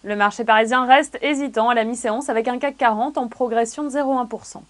Le marché parisien reste hésitant à la mi-séance avec un CAC 40 en progression de 0,1%.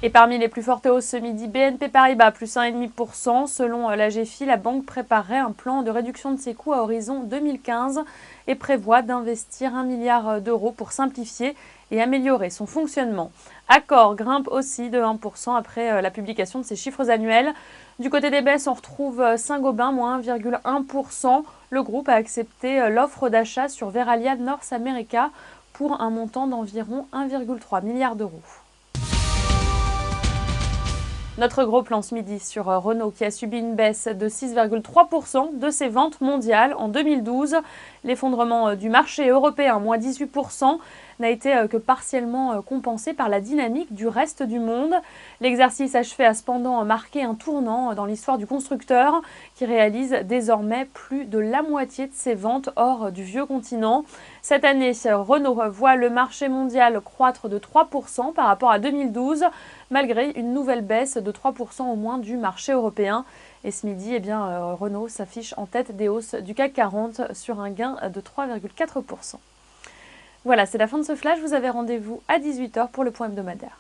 Et parmi les plus fortes hausses ce midi, BNP Paribas plus 1,5%. Selon l'AGFI, la banque préparerait un plan de réduction de ses coûts à horizon 2015 et prévoit d'investir 1 milliard d'euros pour simplifier et améliorer son fonctionnement. Accor grimpe aussi de 1% après la publication de ses chiffres annuels. Du côté des baisses, on retrouve Saint-Gobain, moins 1,1%. Le groupe a accepté l'offre d'achat sur Verallia North America pour un montant d'environ 1,3 milliard d'euros. Notre gros plan ce midi sur Renault qui a subi une baisse de 6,3% de ses ventes mondiales en 2012. L'effondrement du marché européen, moins 18%, n'a été que partiellement compensé par la dynamique du reste du monde. L'exercice achevé a cependant marqué un tournant dans l'histoire du constructeur qui réalise désormais plus de la moitié de ses ventes hors du vieux continent. Cette année, Renault voit le marché mondial croître de 3% par rapport à 2012, malgré une nouvelle baisse de 3% au moins du marché européen. Et ce midi, Renault s'affiche en tête des hausses du CAC 40 sur un gain de 3,4%. Voilà, c'est la fin de ce flash. Vous avez rendez-vous à 18h pour le point hebdomadaire.